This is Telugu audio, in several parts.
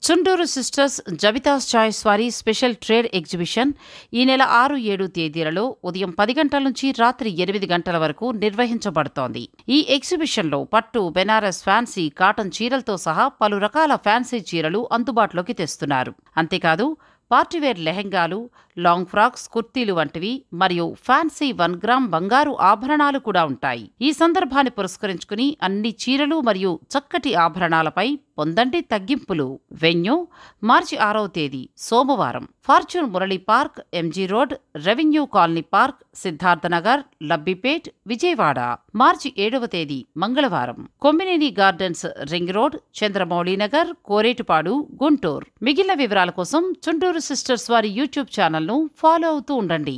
చుండూరు సిస్టర్స్ జబితాస్ చాయిస్ వారి స్పెషల్ ట్రేడ్ ఎగ్జిబిషన్ ఈ నెల 6-7 తేదీలలో ఉదయం 10 గంటల నుంచి రాత్రి 8 గంటల వరకు నిర్వహించబడుతోంది. ఈ ఎగ్జిబిషన్లో పట్టు, బెనారస్, ఫ్యాన్సీ, కాటన్ చీరలతో సహా పలు రకాల ఫ్యాన్సీ చీరలు అందుబాటులోకి తెస్తున్నారు. అంతేకాదు పార్టీవేర్ లెహెంగాలు, లాంగ్ ఫ్రాక్స్, కుర్తీలు వంటివి మరియు ఫ్యాన్సీ 1 గ్రామ్ బంగారు ఆభరణాలు కూడా ఉంటాయి. ఈ సందర్భాన్ని పురస్కరించుకుని అన్ని చీరలు మరియు చక్కటి ఆభరణాలపై పొందండి తగ్గింపులు. వెన్యూ మార్చి 6వ తేదీ సోమవారం fortune Murali park, MG road, revenue colony park, Siddharthnagar, Labbipet, Vijayawada. మార్చి 7వ తేదీ మంగళవారం Kommineni gardens, ring road, Chandramouli Nagar, Koretupadu, Guntur. మిగిలిన వివరాల కోసం చుండూరు సిస్టర్స్ వారి యూట్యూబ్ ఛానల్ను ఫాలో అవుతూ ఉండండి.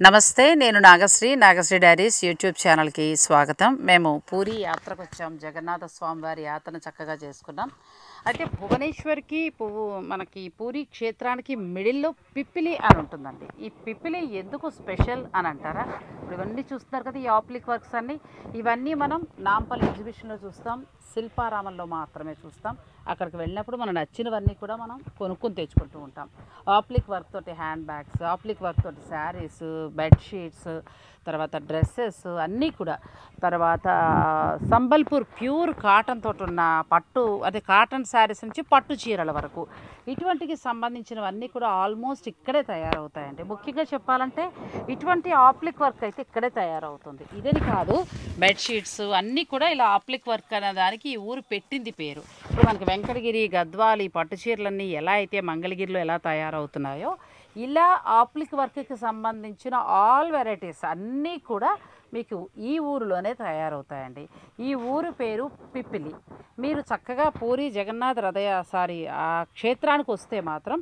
నమస్తే, నేను నాగశ్రీ డైరీస్ యూట్యూబ్ ఛానల్కి స్వాగతం. మేము పూరి యాత్రకు వచ్చాం. జగన్నాథ స్వామి వారి యాత్రను చక్కగా చేసుకున్నాం. అయితే భువనేశ్వర్కి మనకి పూరి క్షేత్రానికి మిడిల్లో పిప్పిలి అని ఉంటుందండి. ఈ పిప్పిలి ఎందుకు స్పెషల్ అని అంటారా? ఇప్పుడు ఇవన్నీ చూస్తున్నారు కదా, ఈ ఆప్లిక్ వర్క్స్ అన్నీ, ఇవన్నీ మనం నాంపల్లి ఎగ్జిబిషన్లో చూస్తాం, శిల్పారామంలో మాత్రమే చూస్తాం. అక్కడికి వెళ్ళినప్పుడు మనకు నచ్చినవన్నీ కూడా మనం కొనుక్కొని తెచ్చుకుంటూ ఉంటాం. ఆప్లిక్ వర్క్ తోటి హ్యాండ్ బ్యాగ్స్, ఆప్లిక్ వర్క్ తోటి శారీస్, బెడ్షీట్స్, తర్వాత డ్రెస్సెస్ అన్నీ కూడా, తర్వాత సంబల్పూర్ ప్యూర్ కాటన్ తోటి ఉన్న పట్టు, అదే కాటన్ శారీస్ నుంచి పట్టు చీరల వరకు ఇటువంటికి సంబంధించినవన్నీ కూడా ఆల్మోస్ట్ ఇక్కడే తయారవుతాయండి. ముఖ్యంగా చెప్పాలంటే ఇటువంటి ఆప్లిక్ వర్క్ అయితే ఇక్కడే తయారవుతుంది. ఇదని కాదు, బెడ్షీట్స్ అన్నీ కూడా ఇలా ఆప్లిక్ వర్క్ అనే దానికి ఈ ఊరు పెట్టింది పేరు. ఇప్పుడు మనకి వెంకటగిరి, గద్వాల్ ఈ పట్టు చీరలన్నీ ఎలా అయితే మంగళగిరిలో ఎలా తయారవుతున్నాయో, ఇలా ఆప్లిక్ వర్క్కి సంబంధించిన ఆల్ వెరైటీస్ అన్నీ కూడా మీకు ఈ ఊరిలోనే తయారవుతాయండి. ఈ ఊరు పేరు పిప్పిలి. మీరు చక్కగా పూరి జగన్నాథ్ ఆ క్షేత్రానికి వస్తే మాత్రం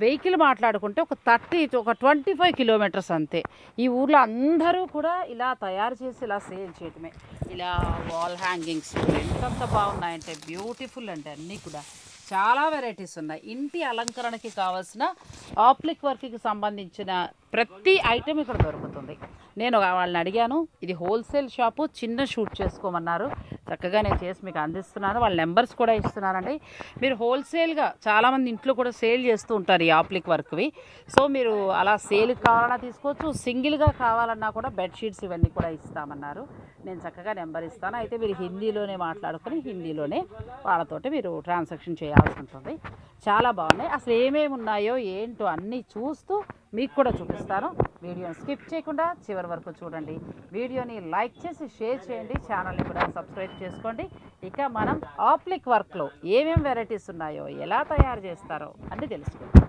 వెహికల్ మాట్లాడుకుంటే ఒక 25 కిలోమీటర్స్ అంతే. ఈ ఊర్లో అందరూ కూడా ఇలా తయారు చేసి ఇలా సేల్ చేయటమే. ఇలా వాల్ హ్యాంగింగ్స్ ఎంతంత బాగున్నాయంటే బ్యూటిఫుల్ అంటే అన్నీ కూడా చాలా వెరైటీస్ ఉన్నాయి. ఇంటి అలంకరణకి కావాల్సిన ఆప్లిక్ వర్క్కి సంబంధించిన ప్రతి ఐటెం ఇక్కడ దొరుకుతుంది. నేను వాళ్ళని అడిగాను, ఇది హోల్సేల్ షాపు, చిన్న షూట్ చేసుకోమన్నారు. చక్కగా నేను చేసి మీకు అందిస్తున్నాను. వాళ్ళ నెంబర్స్ కూడా ఇస్తున్నానండి. మీరు హోల్సేల్గా చాలామంది ఇంట్లో కూడా సేల్ చేస్తూ ఉంటారు ఈ ఆప్లిక్ వర్క్వి. సో మీరు అలా సేల్కి కావాలన్నా తీసుకోవచ్చు, సింగిల్గా కావాలన్నా కూడా బెడ్షీట్స్ ఇవన్నీ కూడా ఇస్తామన్నారు. నేను చక్కగా నెంబర్ ఇస్తాను. అయితే మీరు హిందీలోనే మాట్లాడుకొని హిందీలోనే వాళ్ళతోటి మీరు ట్రాన్సాక్షన్ చేయాల్సి ఉంటుంది. చాలా బాగున్నాయి. అసలు ఏమేమి ఉన్నాయో ఏంటో అన్నీ చూస్తూ మీకు కూడా చూపిస్తాను. వీడియోని స్కిప్ చేయకుండా చివరి వరకు చూడండి. వీడియోని లైక్ చేసి షేర్ చేయండి. ఛానల్ని కూడా సబ్స్క్రైబ్ చేసుకోండి. ఇక మనం ఆప్లిక్ వర్క్లో ఏమేమి వెరైటీస్ ఉన్నాయో, ఎలా తయారు చేస్తారో అన్నీ తెలుసుకుందాం.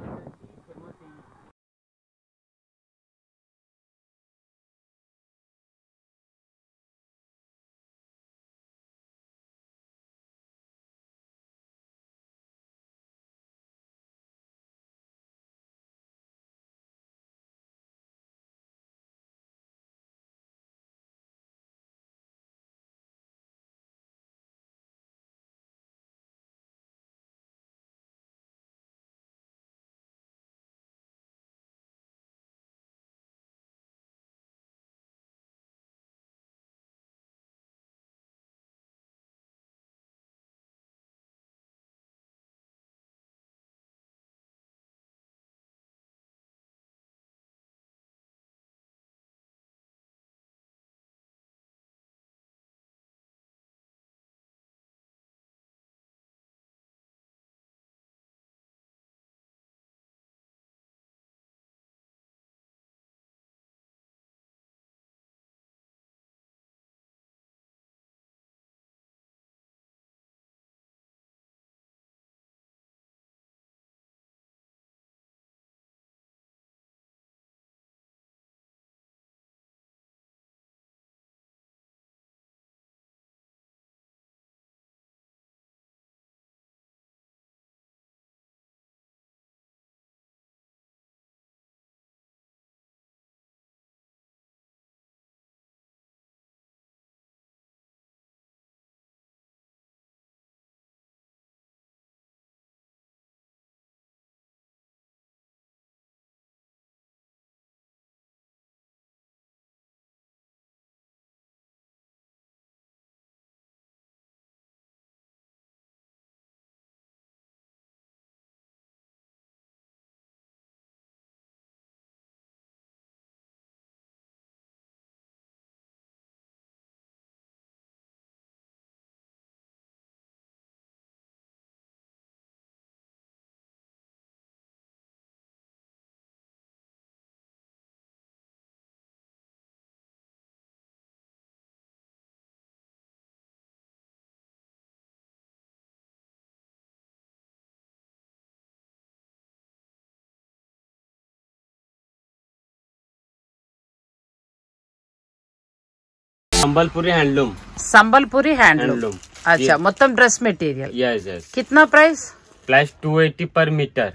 संबलपुरी हैंडलूम। संबलपुरी हैंडलूम। अच्छा, मतलब ड्रेस मटेरियल। Yes yes. कितना प्राइस? प्राइस 280 पर मीटर।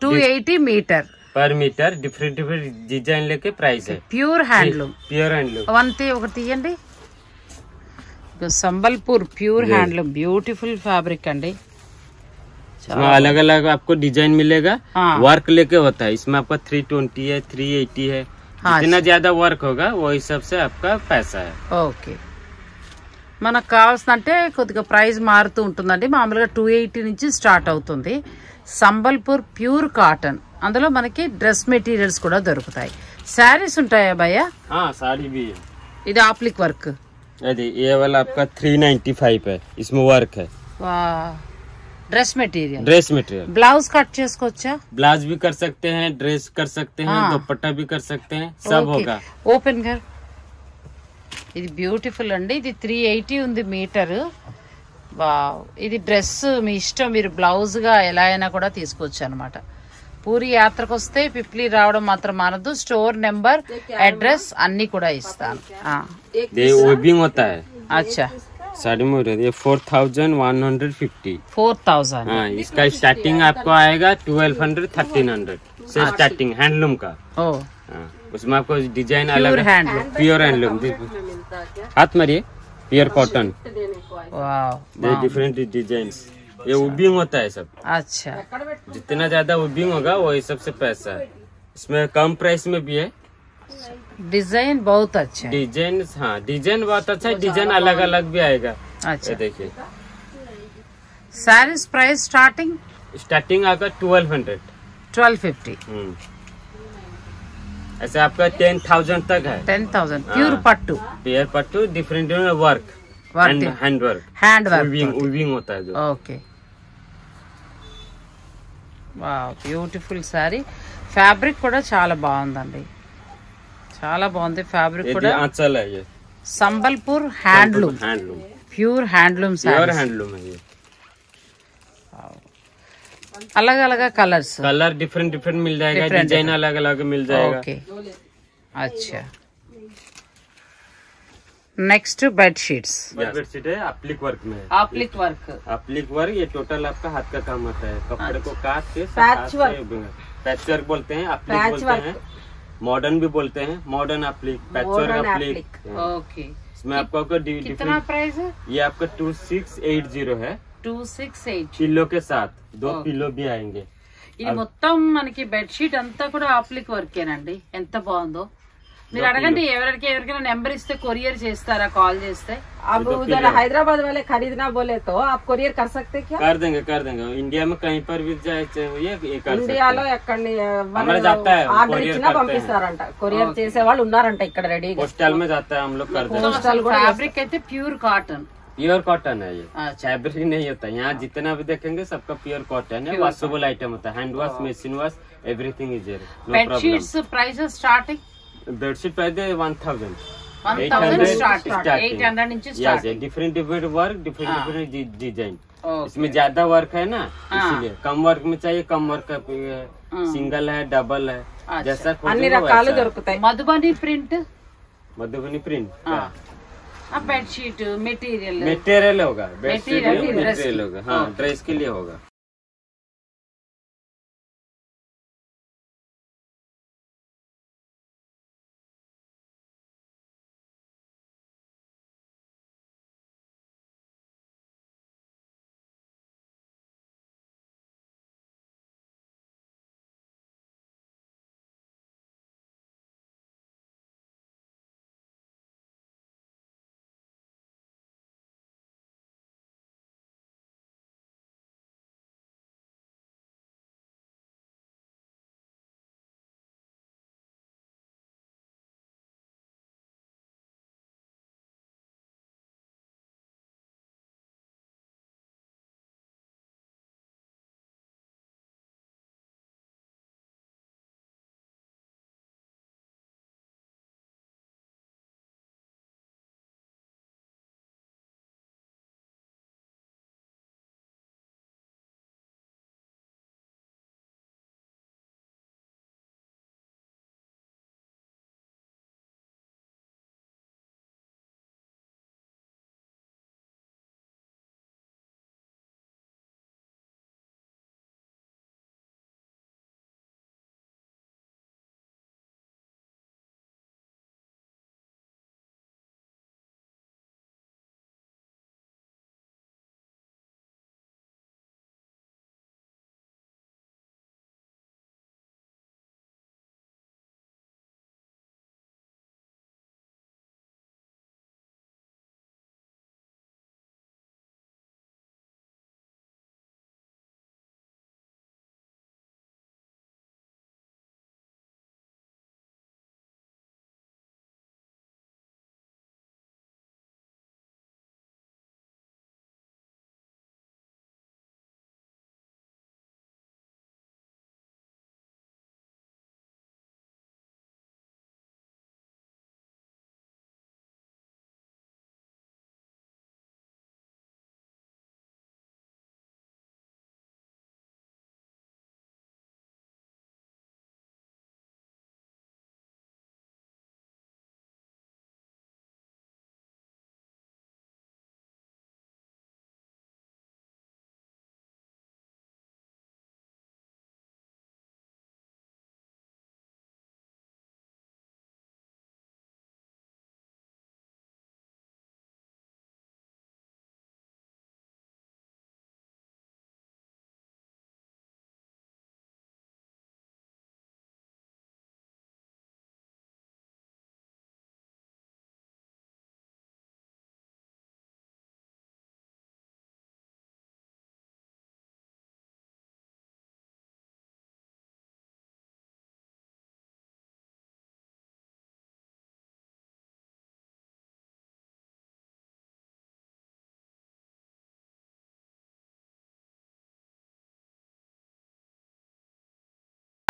280 मीटर पर मीटर। डिफरेंट डिफरेंट डिजाइन लेके प्राइस है। Pure handloom. Pure handloom. ఒకటి తీయండి. Sambalpur pure handloom beautiful fabric अंडी। इसमें अलग अलग आपको डिजाइन मिलेगा। वर्क लेके होता है। इसमें आपका 320 है, 380 है। जितना ज्यादा वर्क होगा वो हिसाब से आपका पैसा है। ఓకే, మనకు కావాల్సినంటే కొద్దిగా ప్రైస్ మారుతూ ఉంటుందండి. మామూలుగా 280 నుంచి స్టార్ట్ అవుతుంది. సంబల్పూర్ ప్యూర్ కాటన్, అందులో మనకి డ్రెస్ మెటీరియల్స్ కూడా దొరుకుతాయి. శారీస్ ఉంటాయా భయ్య? साड़ी भी है। ఇది ఆప్లిక్ వర్క్। ये वाला आपका 395 है। इसमें वर्क है। Dress material. Dress material. Blouse cut చేసుకోవచ్చా? ब्लाउज भी कर सकते हैं, ड्रेस कर सकते हैं, दुपट्टा भी कर सकते हैं, सब होगा। ఓపెన్ గా ఇది బ్యూటిఫుల్ అండి. ఇది 380 ఉంది మీటర్. వావ్, ఇది డ్రెస్ మీ ఇష్టం, మీరు బ్లౌజ్ గా ఎలా అయినా కూడా తీసుకోవచ్చు అనమాట. పూరి యాత్రకు వస్తే పిప్లి రావడం మాత్రం మానదు. స్టోర్ నెంబర్, అడ్రస్ అన్ని కూడా ఇస్తాను. अच्छा, साड़ी में ये 4150। 4000। हाँ, इसका स्टार्टिंग आपको आएगा 1200 1300 से स्टार्टिंग हैंडलूम का। उसमें आपको डिजाइन अलग हैंडलूम। Pure handloom. हाथ मारिए। Pure cotton. Different design. ये उबिंग होता है सब। अच्छा, जितना ज्यादा उबिंग होगा वो हिसाब से पैसा है। इसमें कम प्राइस में भी है। डिजाइन बहुत अच्छा है। डिजाइन, हाँ डिजाइन बहुत अच्छा है। डिजाइन अलग अलग भी आएगा। अच्छा, देखिए सारीज प्राइस स्टार्टिंग आकर 1200 1250। ऐसे आपका 10,000 तक है। 10,000 pure pattu. Pure pattu. Different work, hand work, weaving होता है जो। Okay, wow, beautiful sari. Fabric కూడా చాలా బాగుందండి, చాలా బాగుంది ఫ్యాబ్రిక్ కూడా. Sambalpur handloom, pure handloom sari. Pure handloom है ये। अलग अलग कलर डिफरेंट डिफरेंट मिल जाएगा। डिजाइन अलग अलग मिल जाएगा। ओके, अच्छा। Next bedsheets. बेडशीट है एप्लिक वर्क में। एप्लिक वर्क ये टोटल आपका हाथ का काम होता है। कपड़े को काट के पैच वर्क बोलते हैं, एप्लिक बोलते हैं, मॉडर्न भी बोलते हैं। Modern applique, patch work applique. Okay, इसमें आपको कितना प्राइस है? ये आपका 2680 है। 268 पिलो के साथ 2 पिलो भी आएंगे। ఇది మొత్తం మనకి బెడ్షీట్ అంతా కూడా ఆప్లిక్ వర్కేనండి. ఎంత బాగుందో. మీరు అడగండి, ఎవరికైనా నెంబర్ ఇస్తే కొరియర్ చేస్తారా కాల్ చేస్తే? अब उधर हैदराबाद वाले खरीदना बोले तो आप कोरियर कर सकते क्या? कर देंगे इंडिया में कहीं पर भी जाए ఇండియాలో ఎక్కడ ఆర్డర్ ఇచ్చినా పంపిస్తారంట. కొరియర్ చేసే వాళ్ళు ఉన్నారంట ఇక్కడ రెడీగా. पोस्टल में जाता है, हम लोग कर देंगे। ఫ్యాబ్రిక్ అయితే ప్యూర్ కాటన్। प्योर कॉटन है ये। फैब्रिक नहीं होता यहाँ। जितना भी देखेंगे सबका प्योर कॉटन है। वॉशेबल आइटम होता है। Hand wash, machine wash, everything is there. Bedsheets price starting bedsheet price 1000 starting 800 నుంచి starting. Different different work, different design. इसमें ज्यादा वर्क है ना, इसलिए कम वर्क में चाहिए कम वर्क का। सिंगल है, डबल है, जैसा అన్ని రకాలు దొరుకుతాయి। మధుబని ప్రింట్ बेडशीट मटेरियल होगा। मटेरियल होगा। हाँ, ड्रेस के लिए होगा।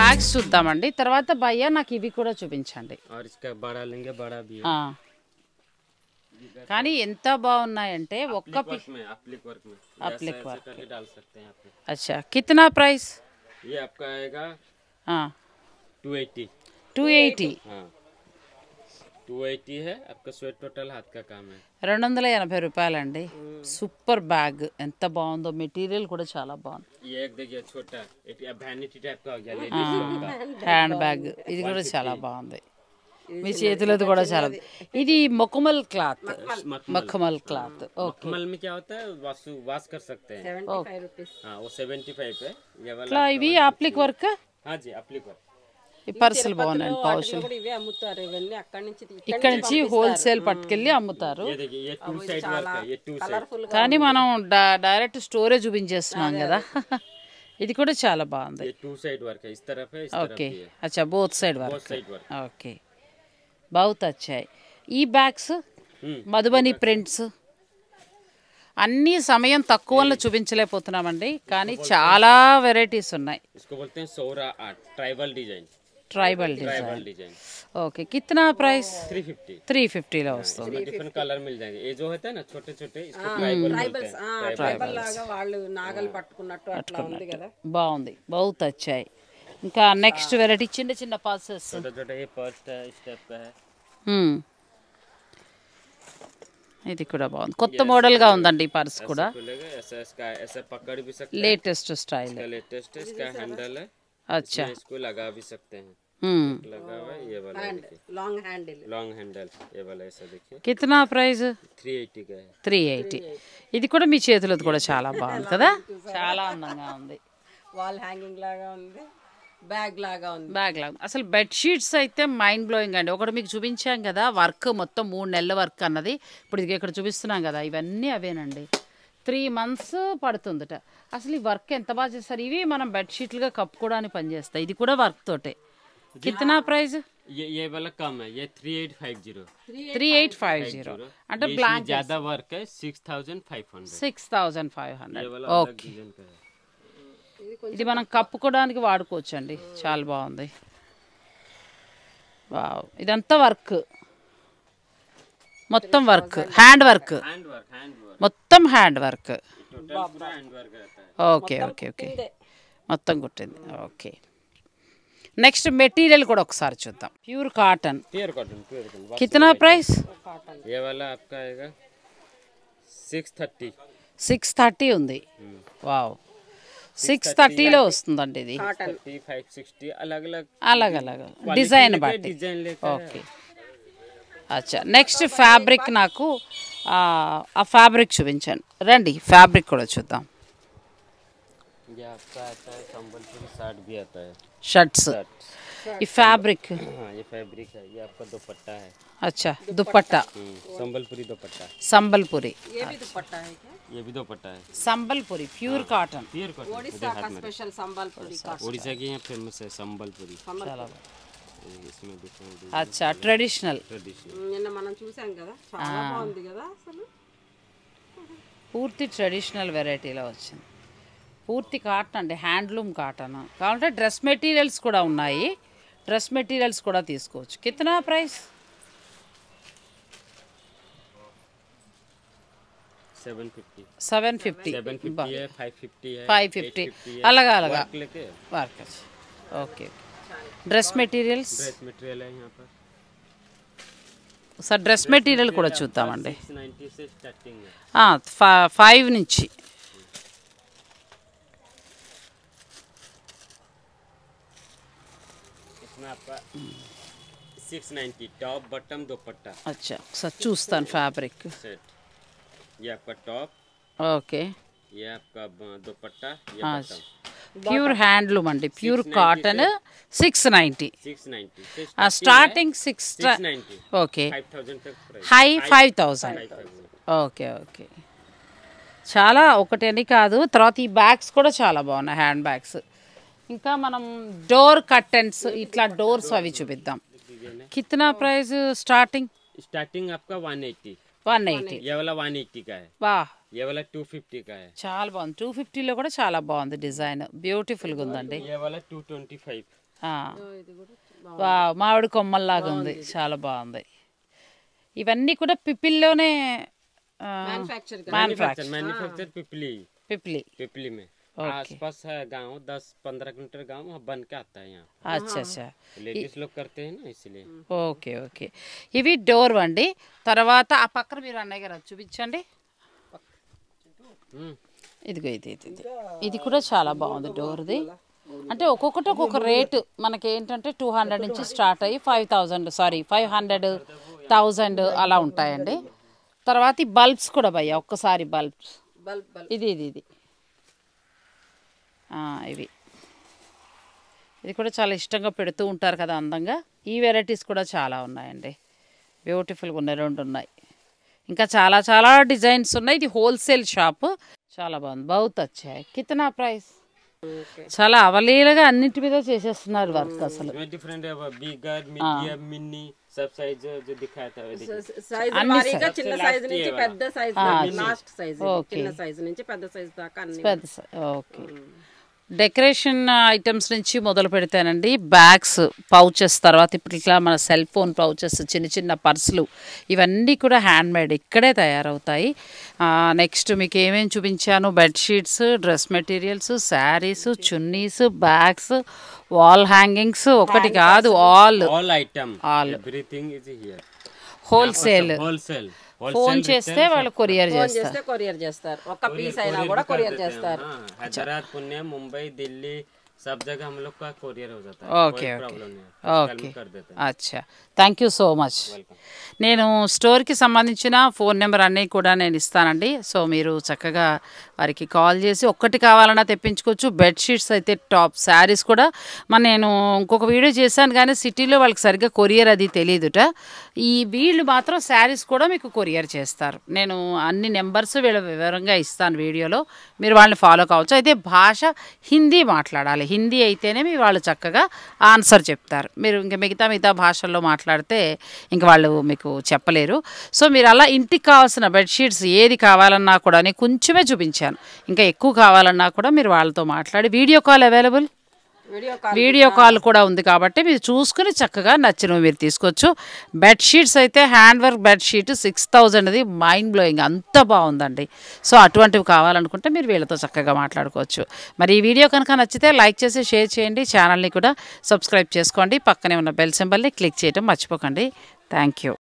బ్యాగ్స్ చూద్దామండి. తర్వాత భయ్యా నాకు ఇవి కూడా చూపించండి. और इसका बड़ा लेंगे, बड़ा भी है। కానీ ఎంత బాగున్నాయంటే ఒక్క अप्लिक वर्क में अप्लिक वर्क करके डाल सकते हैं आप। अच्छा कितना प्राइस? ये आपका आएगा 280। 280 हाँ 280 है आपका। स्वेट टोटल हाथ का काम है। 280 రూపాయలండి. సూపర్ బ్యాగ్, ఎంత బాగుందో, మెటీరియల్ కూడా చాలా బాగుంది. ये एक देखिए छोटा एक वैनिटी टाइप का हो गया, लेडीज హ్యాండ్ బ్యాగ్, ఇది కూడా చాలా బాగుంది. మీ చేతులది కూడా చాలా. ఇది మొక్కమల్ క్లాత్, మఖమల్ క్లాత్. ఓకే, मखमल में क्या होता है, वाश कर सकते हैं। 75 రూపీస్. हाँ वो 75 है ये वाला। ఇట్లా ఇవి అప్లిక్ వర్క్. हाँ जी अप्लिक वर्क। ఈ పర్సులు బాగున్నాయి, పౌచులు. కూడా ఇవే అమ్ముతారు. ఇవన్నీ అక్కడి నుంచి ఇక్కడ నుంచి హోల్సేల్ పట్టుకెళ్ళి అమ్ముతారు. ये देखिए ये 2 साइड वर्क है, ये 2 साइड। కానీ మనం డైరెక్ట్ స్టోరేజ్ చూపించేస్తున్నాం కదా. ఇది కూడా చాలా బాగుంది. ये 2 साइड वर्क है, इस तरफ है, इस तरफ ఓకే, भी है। అచ్చా బోత్ సైడ్ बहुत వర్క్. Side work. ఓకే, बहुत अच्छा है. ఈ బ్యాగ్స్ మధుబని ప్రింట్స్ అన్ని సమయం తక్కువలో చూపించలేకపోతున్నామండి, కానీ చాలా వెరైటీస్ ఉన్నాయి. इसको बोलते हैं Saura art, tribal design. Tribal tribal design. Design okay, కిतना ప్రైస్? 350। 350లో వస్తుంది. डिफरेंट कलर मिल जाएंगे। ये जो होता है ना छोटे छोटे, इसको ट्राइबल बोलते हैं। ట్రైబల్ లాగా వాళ్ళు నాగలు పట్టుకున్నట్టు అట్లా ఉంది కదా. బాగుంది, बहुत अच्छा है. ఇంకా నెక్స్ట్ వెరైటీ చిన్న చిన్న పర్సెస్. छोटा छोटा ये पर्स है, इस टाइप का है। ఇది కూడా బాగుంది, కొత్త మోడల్ గా ఉందండి ఈ పర్స్ కూడా. खुलेगा ऐसा, इसका ऐसा पकड़ भी सकते हैं। Latest style. इसका लेटेस्ट है, इसका हैंडल है। अच्छा, इसको लगा भी सकते हैं। लगा हुआ है ये वाला, देखिए లాంగ్ హ్యాండిల్. लॉन्ग हैंडल ये वाला ऐसा देखिए। కిतना ప్రైస్? 380 का है। 380. ఇది కూడా మీ చేతులది కూడా చాలా బాగుంది కదా, చాలా అందంగా ఉంది. వాల్ హ్యాంగింగ్ లాగా ఉంది, బ్యాగ్ లాగా ఉంది. బ్యాగ్ లాగా అసలు బెడ్షీట్స్ అయితే మైండ్ బ్లోయింగ్ అండి. ఒకటి మీకు చూపించాం కదా వర్క్, మొత్తం 3 నెలల వర్క్ అన్నది. ఇప్పుడు ఇది ఇక్కడ చూపిస్తున్నాం కదా, ఇవన్నీ అవేనండి. 3 months పడుతుందట. అసలు ఈ వర్క్ ఎంత బాగా చేస్తారు. ఇవి మనం బెడ్షీట్లుగా కప్పుకోవడానికి పనిచేస్తాయి. ఇది కూడా వర్క్ తోటే. కిतना ప్రైస్? ये वाला कम है, ये 3850। 3850 అంటే బ్లాంక్. ज्यादा वर्क है 6500। 6500. ये वाला अलग ఓకే, डिजाइन का है। ఇది మనం కప్పుకోవడానికి వాడుకోవచ్చు అండి, చాలా బాగుంది. వావ్, ఇదంతా వర్క్, మొత్తం work, hand work, hand work మొత్తం హ్యాండ్ వర్క్. टोटल पूरा हैंड वर्क रहता है। ఓకే ఓకే ఓకే, మొత్తం కుట్టింది. ఓకే, నెక్స్ట్ మెటీరియల్ కూడా ఒకసారి చూద్దాం. Pure cotton. Pure cotton, pure cotton. కిतना ప్రైస్? ये वाला आपका आएगा 630। 630 ఉంది. వావ్, 630లో వస్తుందండి ఇది. 30, 560 अलग अलग అలాగ డిజైన్ బట్టి. डिजाइन लेकर ఓకే, అచ్చా. నెక్స్ట్ ఫ్యాబ్రిక్, నాకు ఆ ఫ్యాబ్రిక్ చూపించండి. రండి, ఫ్యాబ్రిక్ కూడా చూద్దాం. ये आपका आता है संबलपुरी शर्ट भी आता है। షర్ట్స్, ఈ ఫ్యాబ్రిక్. हाँ ये फैब्रिक है, ये आपका दुपट्टा है। అచ్చా, దుపట్టా, संबलपुरी दुपट्टा। సంబల్పురి. ये भी दुपट्टा है क्या? ये भी दुपट्टा है, Sambalpuri pure cotton. Pure cotton. Odisha का स्पेशल संबलपुरी का. उड़ीसा की यहाँ फेमस है संबलपुरी। చాలా इसमें डिफरेंट అచ్చా, ట్రెడిషనల్. ट्रेडिशनल। నిన్న మనం చూసాం కదా, చాలా బాగుంది కదా అసలు. పూర్తి ట్రెడిషనల్ వెరైటీలో వచ్చింది. పూర్తి కాటన్ అండి, హ్యాండ్లూమ్ కాటన్. కావాలంటే డ్రెస్ మెటీరియల్స్ కూడా ఉన్నాయి, డ్రెస్ మెటీరియల్స్ కూడా తీసుకోవచ్చు. కిतना ప్రైస్? 750। 750. 750 है, 550 है, 550 850 है। అలాగా అలాగా वर्क लेके work. Okay, dress materials. Dress material है यहाँ पर। సార్ డ్రెస్ మెటీరియల్ కూడా చూద్దామండి. 690 से स्टार्टिंग है। 5 నుంచి. इसमें आपका 690 टॉप बॉटम दुपट्टा అచ్చా, ఒకసారి చూస్తాను ఫ్యాబ్రిక్. सेट। ये आपका टॉप, ఓకే, ये आपका दुपट्टा, ये అచ్చా. बॉटम। ప్యూర్ హ్యాండ్లూమ్ అండి, ప్యూర్ కాటన్. 690 690 से స్టార్టింగ్. 690 ఓకే, 5000 तक प्राइस। హై 5000. 5000। ఓకే ఓకే, చాలా ఒకటని కాదు. తర్వాత ఈ బ్యాగ్స్ కూడా చాలా బాగున్నాయి, హ్యాండ్ బ్యాగ్స్. ఇంకా మనం డోర్ కర్టెన్స్, ఇట్లా డోర్స్ అవి చూపిద్దాం. కిतना ప్రైస్ స్టార్టింగ్? स्टार्टिंग आपका 180। 180. ये वाला 180 का है, వా, ये वाला 250 का है, చాలా బాగుంది. 250లో కూడా చాలా బాగుంది డిజైన్, బ్యూటిఫుల్గా ఉందండి. ये वाला 225। మామిడి కొమ్మల్లాగా ఉంది, చాలా బాగుంది. ఇవన్నీ కూడా పిపిల్లోనే मैन्युफैक्चर पिपली పిపిలి. पिपली में आसपास है गांव 10-15 किलोमीटर गांव बन के आता है यहाँ. అచ్చా అచ్చా, लेडीज लोग करते हैं ना इसलिए. Okay okay. ఇవి డోర్ అండి. తర్వాత ఆ పక్కన మీరు అన్నయ్య గారు అది చూపించండి. ఇదిగో ఇది కూడా చాలా బాగుంది డోర్ది. అంటే ఒక్కొక్కటి ఒక్కొక్క రేటు. మనకి ఏంటంటే 200 నుంచి స్టార్ట్ అయ్యి 500,000 అలా ఉంటాయండి. తర్వాత ఈ బల్బ్స్ కూడా భయ్యా, ఒక్కసారి బల్బ్స్ ఇది ఇది కూడా చాలా ఇష్టంగా పెడుతూ ఉంటారు కదా అందంగా. ఈ వెరైటీస్ కూడా చాలా ఉన్నాయండి, బ్యూటిఫుల్గా ఉన్నాయి, 2 ఉన్నాయి. ఇంకా చాలా చాలా డిజైన్స్ ఉన్నాయి. ఇది హోల్సేల్ షాప్, చాలా బాగుంది. బహుత్ అచ్చా. కితనా ప్రైస్? చాలా అవలీలగా అన్నింటి మీద చేసేస్తున్నారు వర్క్ అసలు. डिफरेंट बिगर मीडियम मिनी सब साइज जो दिखाया था సైజ్ వారీగా చిన్న సైజ్ నుంచి పెద్ద సైజ్ లాస్ట్ సైజ్, చిన్న సైజ్ నుంచి పెద్ద సైజ్ దాకా అన్ని. ఓకే. డెకరేషన్ ఐటమ్స్ నుంచి మొదలు పెడతానండి. బ్యాగ్స్, పౌచెస్, తర్వాత ఇప్పుడు ఇట్లా మన సెల్ ఫోన్ పౌచెస్, చిన్న చిన్న పర్సులు, ఇవన్నీ కూడా హ్యాండ్మేడ్ ఇక్కడే తయారవుతాయి. నెక్స్ట్ మీకు ఏమేమి చూపించాను, bedsheets, dress materials, saris, chunnis, bags, wall hangings, ఒకటి కాదు all item everything is here. Wholesale. Phone చేస్తే వాళ్ళు కొరియర్ చేస్తారు. ఒక పీస్ అయినా కూడా కొరియర్ చేస్తారు. हैदराबाद पुणे मुंबई दिल्ली सब जगह हम लोग का कोरियर हो जाता है. Okay okay. అచ్చా, థ్యాంక్ యూ సో మచ్. నేను స్టోర్కి సంబంధించిన ఫోన్ నెంబర్ అన్నీ కూడా నేను ఇస్తానండి. సో మీరు చక్కగా వారికి కాల్ చేసి ఒక్కటి కావాలన్నా తెప్పించుకోవచ్చు. బెడ్షీట్స్ అయితే టాప్, శారీస్ కూడా నేను ఇంకొక వీడియో చేశాను కానీ సిటీలో వాళ్ళకి సరిగ్గా కొరియర్ అది తెలియదుట. వీళ్ళు మాత్రం శారీస్ కూడా మీకు కొరియర్ చేస్తారు. నేను అన్ని నెంబర్స్ వీళ్ళ వివరంగా ఇస్తాను వీడియోలో, మీరు వాళ్ళని ఫాలో కావచ్చు. అయితే భాష హిందీ మాట్లాడాలి. హిందీ అయితేనే మీ వాళ్ళు చక్కగా ఆన్సర్ చెప్తారు. మీరు ఇంకా మిగతా భాషల్లో మాట్లాడితే ఇంక వాళ్ళు మీకు చెప్పలేరు. సో మీరు అలా ఇంటికి కావాల్సిన బెడ్షీట్స్ ఏది కావాలన్నా కూడా నేను కొంచెమే చూపించాను. ఇంకా ఎక్కువ కావాలన్నా కూడా మీరు వాళ్ళతో మాట్లాడి, video call available, video call కూడా ఉంది కాబట్టి మీరు చూసుకుని చక్కగా నచ్చినవి మీరు తీసుకోవచ్చు. బెడ్షీట్స్ అయితే హ్యాండ్ వర్క్ బెడ్షీట్ 6,000ది, మైండ్ బ్లోయింగ్, అంత బాగుందండి. సో అటువంటివి కావాలనుకుంటే మీరు వీళ్ళతో చక్కగా మాట్లాడుకోవచ్చు. మరి ఈ వీడియో కనుక నచ్చితే లైక్ చేసి షేర్ చేయండి. ఛానల్ని కూడా సబ్స్క్రైబ్ చేసుకోండి. పక్కనే ఉన్న బెల్ సింబల్ని క్లిక్ చేయడం మర్చిపోకండి. Thank you.